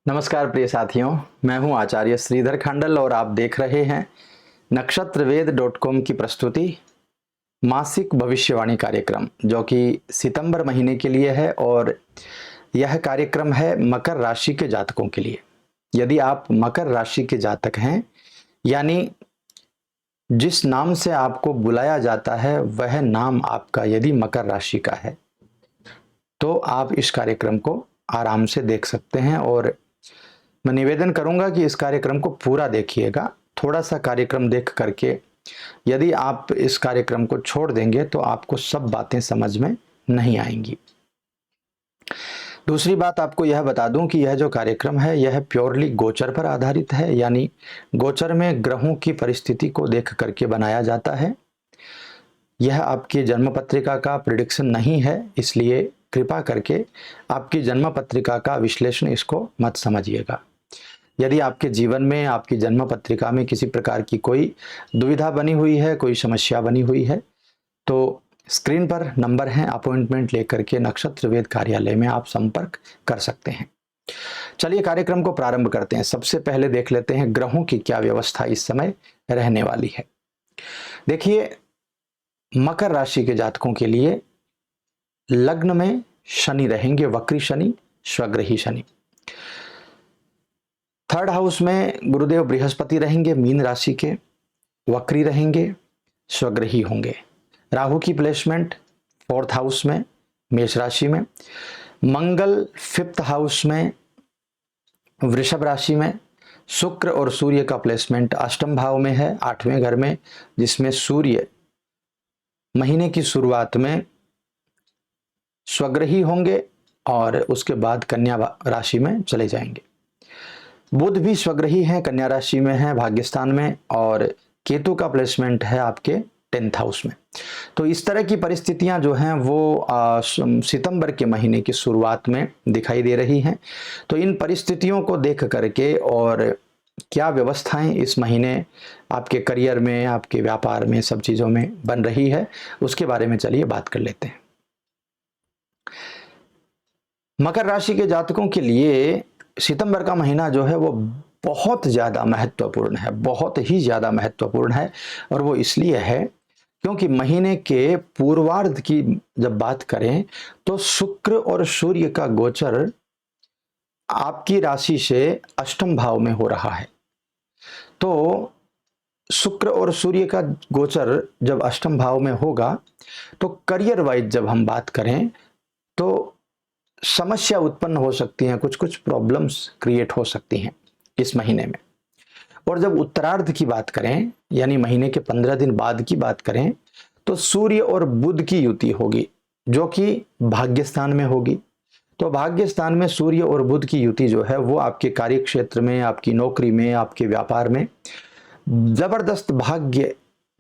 नमस्कार प्रिय साथियों, मैं हूं आचार्य श्रीधर खंडल और आप देख रहे हैं नक्षत्रवेद.com की प्रस्तुति मासिक भविष्यवाणी कार्यक्रम, जो कि सितंबर महीने के लिए है और यह कार्यक्रम है मकर राशि के जातकों के लिए। यदि आप मकर राशि के जातक हैं, यानी जिस नाम से आपको बुलाया जाता है वह नाम आपका यदि मकर राशि का है, तो आप इस कार्यक्रम को आराम से देख सकते हैं। और मैं निवेदन करूंगा कि इस कार्यक्रम को पूरा देखिएगा। थोड़ा सा कार्यक्रम देख करके यदि आप इस कार्यक्रम को छोड़ देंगे तो आपको सब बातें समझ में नहीं आएंगी। दूसरी बात आपको यह बता दूं कि यह जो कार्यक्रम है यह प्योरली गोचर पर आधारित है, यानी गोचर में ग्रहों की परिस्थिति को देख करके बनाया जाता है। यह आपकी जन्म पत्रिका का प्रिडिक्शन नहीं है, इसलिए कृपा करके आपकी जन्म पत्रिका का विश्लेषण इसको मत समझिएगा। यदि आपके जीवन में, आपकी जन्म पत्रिका में किसी प्रकार की कोई दुविधा बनी हुई है, कोई समस्या बनी हुई है, तो स्क्रीन पर नंबर है, अपॉइंटमेंट लेकर के नक्षत्र वेद कार्यालय में आप संपर्क कर सकते हैं। चलिए कार्यक्रम को प्रारंभ करते हैं। सबसे पहले देख लेते हैं ग्रहों की क्या व्यवस्था इस समय रहने वाली है। देखिए, मकर राशि के जातकों के लिए लग्न में शनि रहेंगे, वक्री शनि, स्वग्रही शनि। थर्ड हाउस में गुरुदेव बृहस्पति रहेंगे, मीन राशि के, वक्री रहेंगे, स्वग्रही होंगे। राहु की प्लेसमेंट फोर्थ हाउस में, मेष राशि में। मंगल फिफ्थ हाउस में, वृषभ राशि में। शुक्र और सूर्य का प्लेसमेंट अष्टम भाव में है, 8वें घर में, जिसमें सूर्य महीने की शुरुआत में स्वग्रही होंगे और उसके बाद कन्या राशि में चले जाएंगे। बुध भी स्वग्रही है, कन्या राशि में है, भाग्यस्थान में, और केतु का प्लेसमेंट है आपके 10th हाउस में। तो इस तरह की परिस्थितियां जो हैं वो सितंबर के महीने की शुरुआत में दिखाई दे रही हैं। तो इन परिस्थितियों को देख करके और क्या व्यवस्थाएं इस महीने आपके करियर में, आपके व्यापार में, सब चीजों में बन रही है, उसके बारे में चलिए बात कर लेते हैं। मकर राशि के जातकों के लिए सितंबर का महीना जो है वो बहुत ज्यादा महत्वपूर्ण है, बहुत ही ज्यादा महत्वपूर्ण है। और वो इसलिए है क्योंकि महीने के पूर्वार्ध की जब बात करें तो शुक्र और सूर्य का गोचर आपकी राशि से अष्टम भाव में हो रहा है। तो शुक्र और सूर्य का गोचर जब अष्टम भाव में होगा तो करियर वाइज जब हम बात करें तो समस्या उत्पन्न हो सकती हैं, कुछ कुछ प्रॉब्लम्स क्रिएट हो सकती हैं इस महीने में। और जब उत्तरार्ध की बात करें, यानी महीने के 15 दिन बाद की बात करें, तो सूर्य और बुध की युति होगी, जो कि भाग्यस्थान में होगी। तो भाग्यस्थान में सूर्य और बुध की युति जो है वो आपके कार्य क्षेत्र में, आपकी नौकरी में, आपके व्यापार में जबरदस्त भाग्य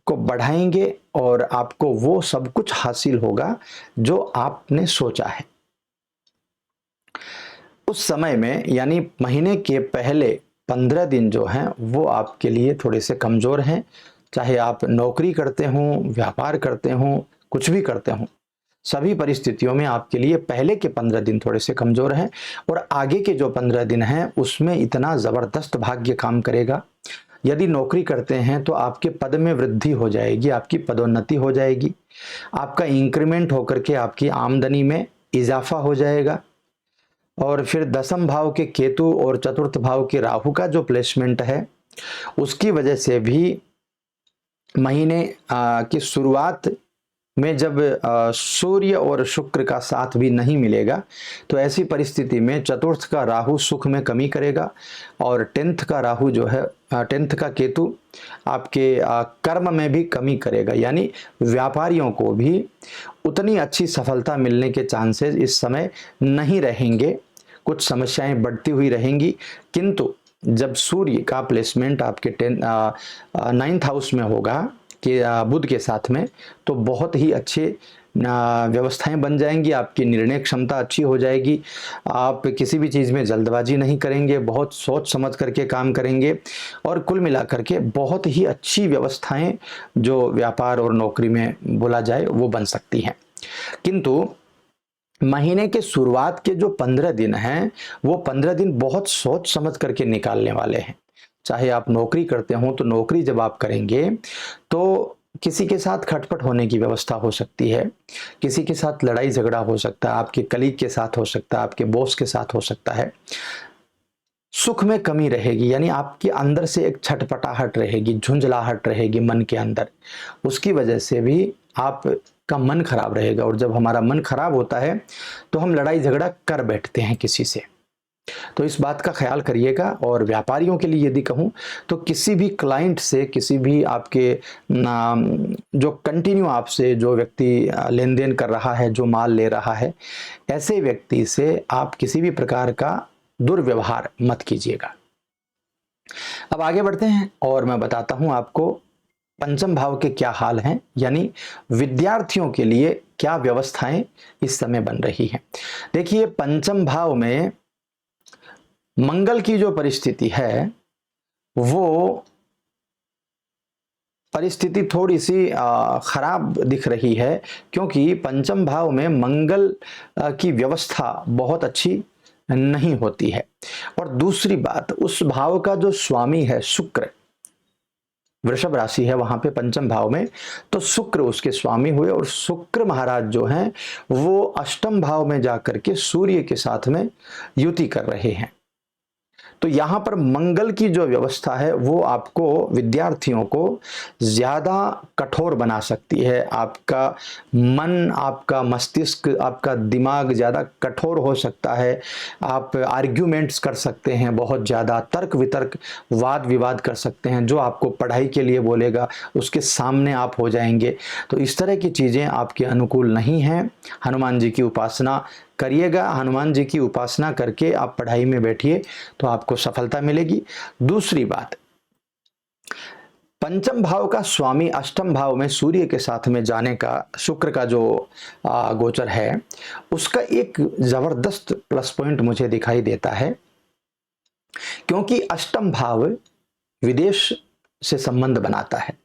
को बढ़ाएंगे और आपको वो सब कुछ हासिल होगा जो आपने सोचा है। उस समय में, यानी महीने के पहले 15 दिन जो हैं वो आपके लिए थोड़े से कमजोर हैं। चाहे आप नौकरी करते हों, व्यापार करते हों, कुछ भी करते हों, सभी परिस्थितियों में आपके लिए पहले के 15 दिन थोड़े से कमजोर हैं। और आगे के जो 15 दिन हैं उसमें इतना जबरदस्त भाग्य काम करेगा। यदि नौकरी करते हैं तो आपके पद में वृद्धि हो जाएगी, आपकी पदोन्नति हो जाएगी, आपका इंक्रीमेंट होकर के आपकी आमदनी में इजाफा हो जाएगा। और फिर 10th भाव के केतु और 4th भाव के राहु का जो प्लेसमेंट है उसकी वजह से भी महीने की शुरुआत में जब सूर्य और शुक्र का साथ भी नहीं मिलेगा तो ऐसी परिस्थिति में 4th का राहु सुख में कमी करेगा और 10th का राहु जो है, 10th का केतु आपके कर्म में भी कमी करेगा। यानी व्यापारियों को भी उतनी अच्छी सफलता मिलने के चांसेस इस समय नहीं रहेंगे, कुछ समस्याएं बढ़ती हुई रहेंगी। किंतु जब सूर्य का प्लेसमेंट आपके 9th हाउस में होगा कि बुध के साथ में, तो बहुत ही अच्छे व्यवस्थाएं बन जाएंगी, आपकी निर्णय क्षमता अच्छी हो जाएगी, आप किसी भी चीज़ में जल्दबाजी नहीं करेंगे, बहुत सोच समझ करके काम करेंगे और कुल मिलाकर के बहुत ही अच्छी व्यवस्थाएं जो व्यापार और नौकरी में बोला जाए वो बन सकती हैं। किंतु महीने के शुरुआत के जो 15 दिन हैं, वो 15 दिन बहुत सोच समझ करके निकालने वाले हैं। चाहे आप नौकरी करते हो, तो नौकरी जब आप करेंगे तो किसी के साथ खटपट होने की व्यवस्था हो सकती है, किसी के साथ लड़ाई झगड़ा हो सकता है, आपके कलीग के साथ हो सकता है, आपके बॉस के साथ हो सकता है। सुख में कमी रहेगी, यानी आपके अंदर से एक छटपटाहट रहेगी, झुंझलाहट रहेगी मन के अंदर। उसकी वजह से भी आपका मन खराब रहेगा, और जब हमारा मन खराब होता है तो हम लड़ाई झगड़ा कर बैठते हैं किसी से। तो इस बात का ख्याल करिएगा। और व्यापारियों के लिए यदि कहूँ तो किसी भी क्लाइंट से, किसी भी आपके जो कंटिन्यू आपसे जो व्यक्ति लेन देन कर रहा है, जो माल ले रहा है, ऐसे व्यक्ति से आप किसी भी प्रकार का दुर्व्यवहार मत कीजिएगा। अब आगे बढ़ते हैं और मैं बताता हूं आपको पंचम भाव के क्या हाल हैं, यानी विद्यार्थियों के लिए क्या व्यवस्थाएं इस समय बन रही हैं। देखिए, पंचम भाव में मंगल की जो परिस्थिति है, वो परिस्थिति थोड़ी सी खराब दिख रही है, क्योंकि पंचम भाव में मंगल की व्यवस्था बहुत अच्छी नहीं होती है। और दूसरी बात, उस भाव का जो स्वामी है शुक्र, वृषभ राशि है वहां पे पंचम भाव में, तो शुक्र उसके स्वामी हुए, और शुक्र महाराज जो हैं वो अष्टम भाव में जाकर के सूर्य के साथ में युति कर रहे हैं। तो यहां पर मंगल की जो व्यवस्था है वो आपको, विद्यार्थियों को ज्यादा कठोर बना सकती है। आपका मन, आपका मस्तिष्क, आपका दिमाग ज्यादा कठोर हो सकता है। आप आर्ग्यूमेंट्स कर सकते हैं, बहुत ज्यादा तर्क वितर्क, वाद विवाद कर सकते हैं। जो आपको पढ़ाई के लिए बोलेगा उसके सामने आप हो जाएंगे। तो इस तरह की चीजें आपके अनुकूल नहीं हैं। हनुमान जी की उपासना करिएगा, हनुमान जी की उपासना करके आप पढ़ाई में बैठिए तो आपको सफलता मिलेगी। दूसरी बात, पंचम भाव का स्वामी अष्टम भाव में सूर्य के साथ में जाने का, शुक्र का जो गोचर है, उसका एक जबरदस्त प्लस पॉइंट मुझे दिखाई देता है, क्योंकि अष्टम भाव विदेश से संबंध बनाता है।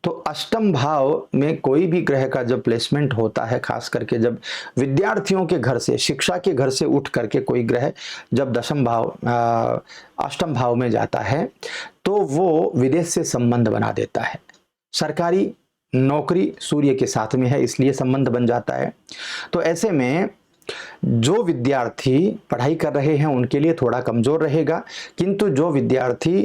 तो अष्टम भाव में कोई भी ग्रह का जब प्लेसमेंट होता है, खास करके जब विद्यार्थियों के घर से, शिक्षा के घर से उठ करके कोई ग्रह जब दशम भाव अष्टम भाव में जाता है, तो वो विदेश से संबंध बना देता है। सरकारी नौकरी सूर्य के साथ में है, इसलिए संबंध बन जाता है। तो ऐसे में जो विद्यार्थी पढ़ाई कर रहे हैं उनके लिए थोड़ा कमजोर रहेगा, किंतु जो विद्यार्थी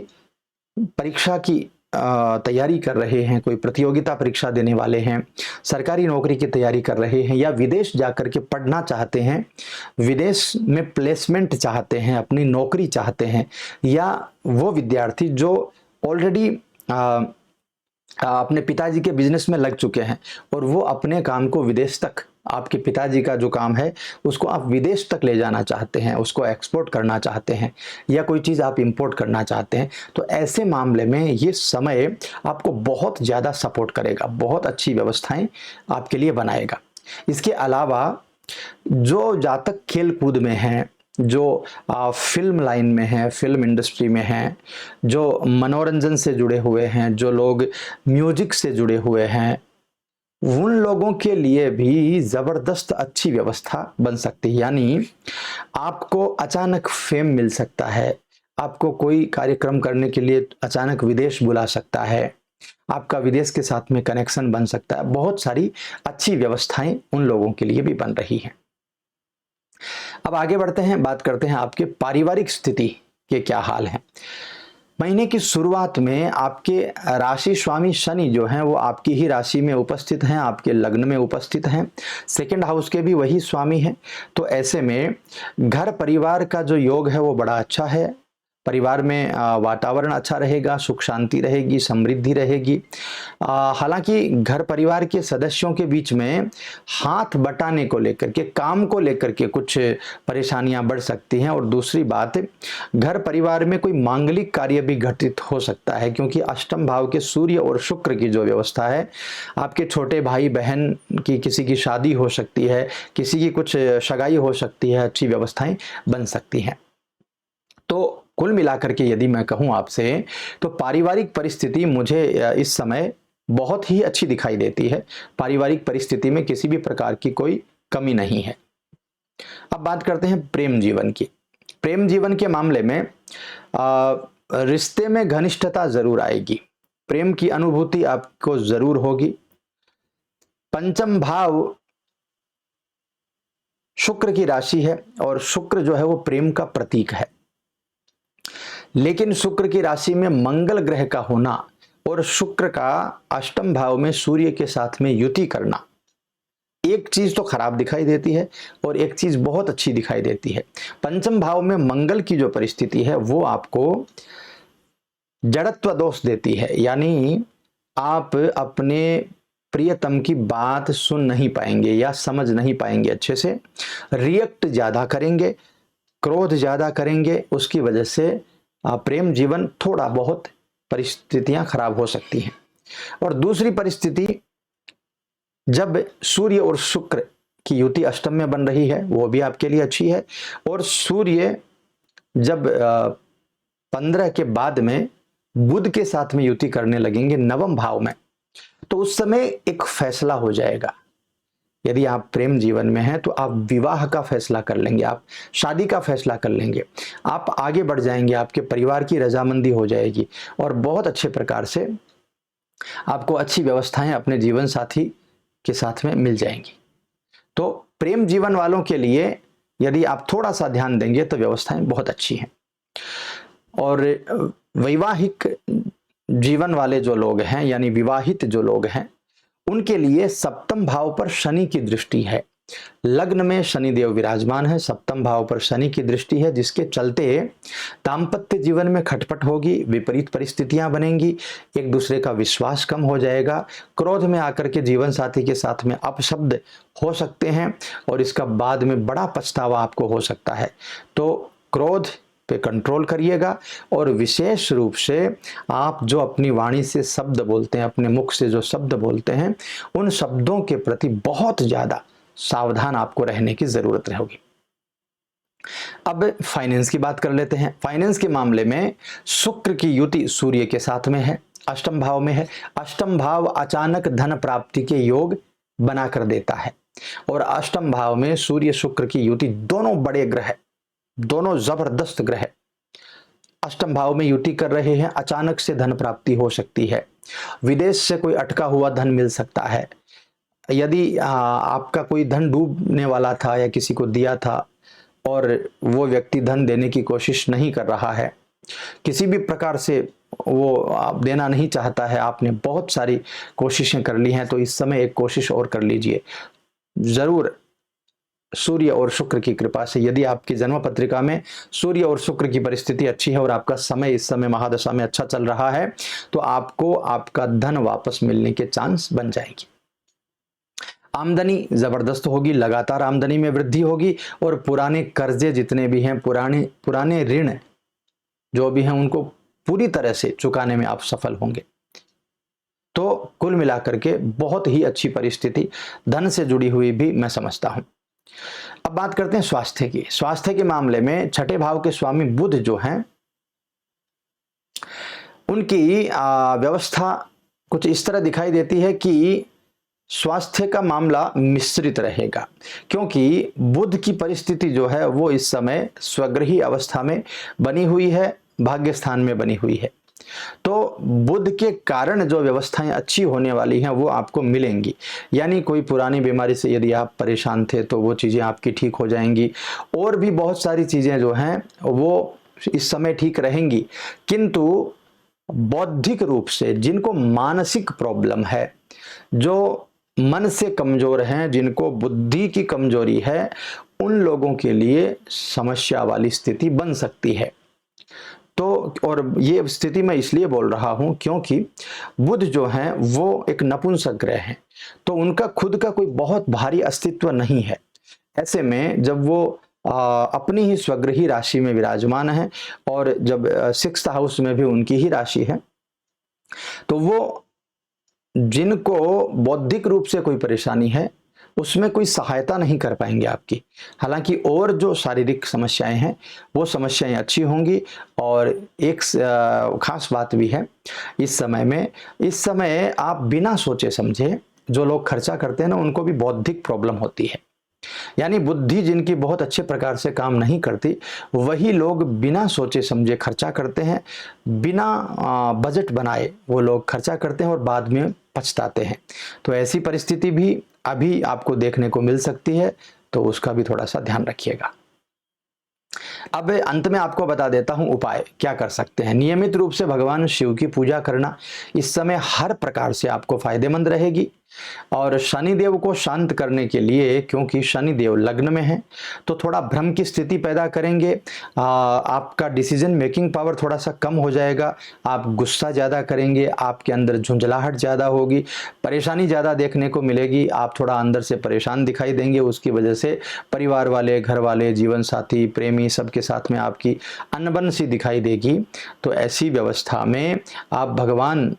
परीक्षा की तैयारी कर रहे हैं, कोई प्रतियोगिता परीक्षा देने वाले हैं, सरकारी नौकरी की तैयारी कर रहे हैं, या विदेश जाकर के पढ़ना चाहते हैं, विदेश में प्लेसमेंट चाहते हैं, अपनी नौकरी चाहते हैं, या वो विद्यार्थी जो ऑलरेडी अपने पिताजी के बिजनेस में लग चुके हैं और वो अपने काम को विदेश तक, आपके पिताजी का जो काम है उसको आप विदेश तक ले जाना चाहते हैं, उसको एक्सपोर्ट करना चाहते हैं, या कोई चीज़ आप इंपोर्ट करना चाहते हैं, तो ऐसे मामले में ये समय आपको बहुत ज़्यादा सपोर्ट करेगा, बहुत अच्छी व्यवस्थाएं आपके लिए बनाएगा। इसके अलावा जो जातक खेल कूद में हैं, जो फिल्म लाइन में है, फिल्म इंडस्ट्री में हैं, जो मनोरंजन से जुड़े हुए हैं, जो लोग म्यूजिक से जुड़े हुए हैं, उन लोगों के लिए भी जबरदस्त अच्छी व्यवस्था बन सकती है। यानी आपको अचानक फेम मिल सकता है, आपको कोई कार्यक्रम करने के लिए अचानक विदेश बुला सकता है, आपका विदेश के साथ में कनेक्शन बन सकता है। बहुत सारी अच्छी व्यवस्थाएं उन लोगों के लिए भी बन रही हैं। अब आगे बढ़ते हैं, बात करते हैं आपके पारिवारिक स्थिति के क्या हाल हैं। महीने की शुरुआत में आपके राशि स्वामी शनि जो हैं वो आपकी ही राशि में उपस्थित हैं, आपके लग्न में उपस्थित हैं, सेकंड हाउस के भी वही स्वामी हैं। तो ऐसे में घर परिवार का जो योग है वो बड़ा अच्छा है। परिवार में वातावरण अच्छा रहेगा, सुख शांति रहेगी, समृद्धि रहेगी। हालांकि घर परिवार के सदस्यों के बीच में हाथ बटाने को लेकर के, काम को लेकर के कुछ परेशानियां बढ़ सकती हैं। और दूसरी बात, घर परिवार में कोई मांगलिक कार्य भी घटित हो सकता है, क्योंकि अष्टम भाव के सूर्य और शुक्र की जो व्यवस्था है, आपके छोटे भाई बहन की किसी की शादी हो सकती है, किसी की कुछ सगाई हो सकती है, अच्छी व्यवस्थाएं बन सकती हैं। तो कुल मिलाकर के यदि मैं कहूं आपसे, तो पारिवारिक परिस्थिति मुझे इस समय बहुत ही अच्छी दिखाई देती है। पारिवारिक परिस्थिति में किसी भी प्रकार की कोई कमी नहीं है। अब बात करते हैं प्रेम जीवन की। प्रेम जीवन के मामले में रिश्ते में घनिष्ठता जरूर आएगी, प्रेम की अनुभूति आपको जरूर होगी। पंचम भाव शुक्र की राशि है और शुक्र जो है वो प्रेम का प्रतीक है, लेकिन शुक्र की राशि में मंगल ग्रह का होना और शुक्र का अष्टम भाव में सूर्य के साथ में युति करना, एक चीज तो खराब दिखाई देती है और एक चीज बहुत अच्छी दिखाई देती है। पंचम भाव में मंगल की जो परिस्थिति है वो आपको जड़त्व दोष देती है, यानी आप अपने प्रियतम की बात सुन नहीं पाएंगे या समझ नहीं पाएंगे अच्छे से, रिएक्ट ज्यादा करेंगे, क्रोध ज्यादा करेंगे, उसकी वजह से प्रेम जीवन थोड़ा बहुत परिस्थितियां खराब हो सकती हैं। और दूसरी परिस्थिति, जब सूर्य और शुक्र की युति अष्टम में बन रही है वो भी आपके लिए अच्छी है, और सूर्य जब 15 के बाद में बुध के साथ में युति करने लगेंगे नवम भाव में, तो उस समय एक फैसला हो जाएगा। यदि आप प्रेम जीवन में हैं तो आप विवाह का फैसला कर लेंगे, आप शादी का फैसला कर लेंगे, आप आगे बढ़ जाएंगे, आपके परिवार की रजामंदी हो जाएगी और बहुत अच्छे प्रकार से आपको अच्छी व्यवस्थाएं अपने जीवन साथी के साथ में मिल जाएंगी। तो प्रेम जीवन वालों के लिए यदि आप थोड़ा सा ध्यान देंगे तो व्यवस्थाएं बहुत अच्छी हैं। और वैवाहिक जीवन वाले जो लोग हैं, यानी विवाहित जो लोग हैं, उनके लिए सप्तम भाव पर शनि की दृष्टि है। लग्न में शनि देव विराजमान है, सप्तम भाव पर शनि की दृष्टि है, जिसके चलते दाम्पत्य जीवन में खटपट होगी, विपरीत परिस्थितियां बनेंगी, एक दूसरे का विश्वास कम हो जाएगा, क्रोध में आकर के जीवन साथी के साथ में अपशब्द हो सकते हैं और इसका बाद में बड़ा पछतावा आपको हो सकता है। तो क्रोध पे कंट्रोल करिएगा और विशेष रूप से आप जो अपनी वाणी से शब्द बोलते हैं, अपने मुख से जो शब्द बोलते हैं, उन शब्दों के प्रति बहुत ज्यादा सावधान आपको रहने की जरूरत रहेगी। अब फाइनेंस की बात कर लेते हैं। फाइनेंस के मामले में शुक्र की युति सूर्य के साथ में है, अष्टम भाव में है। अष्टम भाव अचानक धन प्राप्ति के योग बना कर देता है और अष्टम भाव में सूर्य शुक्र की युति, दोनों बड़े ग्रह, दोनों जबरदस्त ग्रह अष्टम भाव में युति कर रहे हैं। अचानक से धन प्राप्ति हो सकती है, विदेश से कोई अटका हुआ धन मिल सकता है। यदि आपका कोई धन डूबने वाला था या किसी को दिया था और वो व्यक्ति धन देने की कोशिश नहीं कर रहा है, किसी भी प्रकार से वो आप देना नहीं चाहता है, आपने बहुत सारी कोशिशें कर ली हैं, तो इस समय एक कोशिश और कर लीजिए जरूर। सूर्य और शुक्र की कृपा से यदि आपकी जन्म पत्रिका में सूर्य और शुक्र की परिस्थिति अच्छी है और आपका समय इस समय महादशा में अच्छा चल रहा है, तो आपको आपका धन वापस मिलने के चांस बन जाएंगे। आमदनी जबरदस्त होगी, लगातार आमदनी में वृद्धि होगी और पुराने कर्जे जितने भी हैं, पुराने ऋण जो भी हैं, उनको पूरी तरह से चुकाने में आप सफल होंगे। तो कुल मिलाकर के बहुत ही अच्छी परिस्थिति धन से जुड़ी हुई भी मैं समझता हूं। अब बात करते हैं स्वास्थ्य की। स्वास्थ्य के मामले में छठे भाव के स्वामी बुध जो हैं, उनकी व्यवस्था कुछ इस तरह दिखाई देती है कि स्वास्थ्य का मामला मिश्रित रहेगा, क्योंकि बुध की परिस्थिति जो है वो इस समय स्वगृही अवस्था में बनी हुई है, भाग्य स्थान में बनी हुई है। तो बुध के कारण जो व्यवस्थाएं अच्छी होने वाली हैं वो आपको मिलेंगी, यानी कोई पुरानी बीमारी से यदि आप परेशान थे तो वो चीजें आपकी ठीक हो जाएंगी, और भी बहुत सारी चीजें जो हैं वो इस समय ठीक रहेंगी। किंतु बौद्धिक रूप से जिनको मानसिक प्रॉब्लम है, जो मन से कमजोर हैं, जिनको बुद्धि की कमजोरी है, उन लोगों के लिए समस्या वाली स्थिति बन सकती है। तो और ये स्थिति मैं इसलिए बोल रहा हूं क्योंकि बुध जो हैं वो एक नपुंसक ग्रह हैं, तो उनका खुद का कोई बहुत भारी अस्तित्व नहीं है। ऐसे में जब वो अपनी ही स्वगृही राशि में विराजमान है और जब 6th हाउस में भी उनकी ही राशि है, तो वो जिनको बौद्धिक रूप से कोई परेशानी है उसमें कोई सहायता नहीं कर पाएंगे आपकी। हालांकि और जो शारीरिक समस्याएं हैं वो समस्याएं अच्छी होंगी। और एक खास बात भी है इस समय आप बिना सोचे समझे जो लोग खर्चा करते हैं ना, उनको भी बौद्धिक प्रॉब्लम होती है। यानी बुद्धि जिनकी बहुत अच्छे प्रकार से काम नहीं करती, वही लोग बिना सोचे समझे खर्चा करते हैं, बिना बजट बनाए वो लोग खर्चा करते हैं और बाद में पछताते हैं। तो ऐसी परिस्थिति भी अभी आपको देखने को मिल सकती है, तो उसका भी थोड़ा सा ध्यान रखिएगा। अब अंत में आपको बता देता हूं उपाय क्या कर सकते हैं। नियमित रूप से भगवान शिव की पूजा करना इस समय हर प्रकार से आपको फायदेमंद रहेगी। और शनिदेव को शांत करने के लिए, क्योंकि शनिदेव लग्न में है, तो थोड़ा भ्रम की स्थिति पैदा करेंगे। आपका डिसीजन मेकिंग पावर थोड़ा सा कम हो जाएगा, आप गुस्सा ज़्यादा करेंगे, आपके अंदर झुंझलाहट ज़्यादा होगी, परेशानी ज़्यादा देखने को मिलेगी, आप थोड़ा अंदर से परेशान दिखाई देंगे। उसकी वजह से परिवार वाले, घर वाले, जीवन साथी, प्रेमी, सबके साथ में आपकी अनबन सी दिखाई देगी। तो ऐसी व्यवस्था में आप भगवान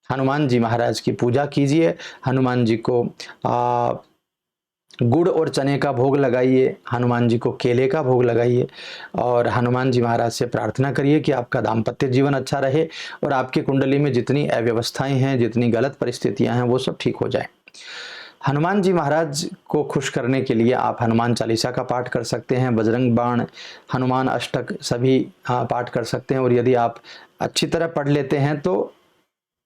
हनुमान जी महाराज की पूजा कीजिए। हनुमान जी को गुड़ और चने का भोग लगाइए, हनुमान जी को केले का भोग लगाइए और हनुमान जी महाराज से प्रार्थना करिए कि आपका दाम्पत्य जीवन अच्छा रहे और आपकी कुंडली में जितनी अव्यवस्थाएं हैं, जितनी गलत परिस्थितियां हैं, वो सब ठीक हो जाए। हनुमान जी महाराज को खुश करने के लिए आप हनुमान चालीसा का पाठ कर सकते हैं, बजरंग बाण, हनुमान अष्टक सभी पाठ कर सकते हैं। और यदि आप अच्छी तरह पढ़ लेते हैं तो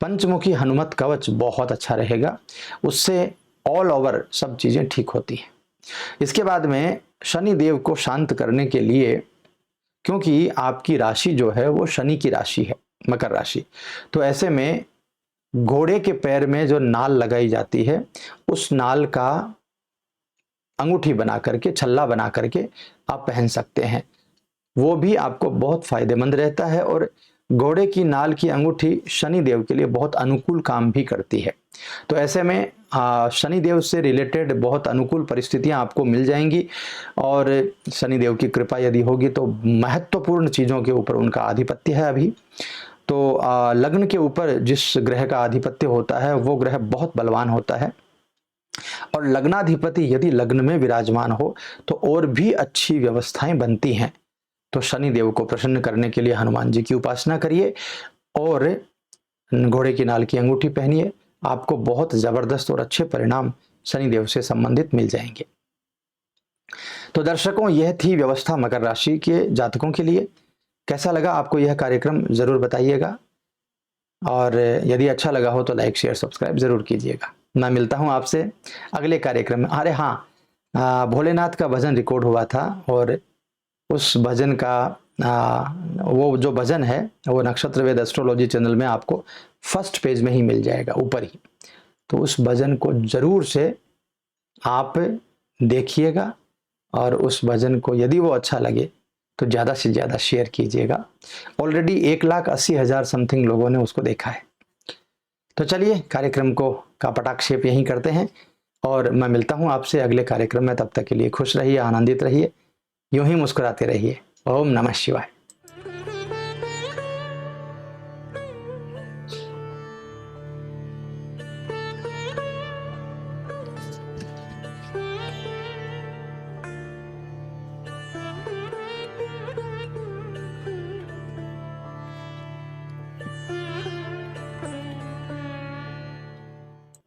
पंचमुखी हनुमत कवच बहुत अच्छा रहेगा, उससे ऑल ओवर सब चीजें ठीक होती हैं। इसके बाद में शनि देव को शांत करने के लिए, क्योंकि आपकी राशि जो है वो शनि की राशि है, मकर राशि, तो ऐसे में घोड़े के पैर में जो नाल लगाई जाती है, उस नाल का अंगूठी बना करके, छल्ला बना करके आप पहन सकते हैं। वो भी आपको बहुत फायदेमंद रहता है। और घोड़े की नाल की अंगूठी शनि देव के लिए बहुत अनुकूल काम भी करती है। तो ऐसे में शनि देव से रिलेटेड बहुत अनुकूल परिस्थितियां आपको मिल जाएंगी और शनि देव की कृपा यदि होगी तो महत्वपूर्ण चीज़ों के ऊपर उनका आधिपत्य है अभी। तो लग्न के ऊपर जिस ग्रह का आधिपत्य होता है वो ग्रह बहुत बलवान होता है और लग्नाधिपति यदि लग्न में विराजमान हो तो और भी अच्छी व्यवस्थाएं बनती हैं। तो शनि देव को प्रसन्न करने के लिए हनुमान जी की उपासना करिए और घोड़े की नाल की अंगूठी पहनिए, आपको बहुत जबरदस्त और अच्छे परिणाम शनि देव से संबंधित मिल जाएंगे। तो दर्शकों, यह थी व्यवस्था मकर राशि के जातकों के लिए। कैसा लगा आपको यह कार्यक्रम जरूर बताइएगा और यदि अच्छा लगा हो तो लाइक, शेयर, सब्सक्राइब जरूर कीजिएगा। मैं मिलता हूं आपसे अगले कार्यक्रम में। अरे हाँ, भोलेनाथ का भजन रिकॉर्ड हुआ था और उस भजन का वो जो भजन है वो नक्षत्र वेद एस्ट्रोलॉजी चैनल में आपको फर्स्ट पेज में ही मिल जाएगा, ऊपर ही। तो उस भजन को जरूर से आप देखिएगा और उस भजन को यदि वो अच्छा लगे तो ज़्यादा से ज़्यादा शेयर कीजिएगा। ऑलरेडी 1,80,000 समथिंग लोगों ने उसको देखा है। तो चलिए कार्यक्रम को का पटाक्षेप यहीं करते हैं और मैं मिलता हूं आपसे अगले कार्यक्रम में। तब तक के लिए खुश रहिए, आनंदित रहिए, यूं ही मुस्कुराते रहिए। ओम नमः शिवाय।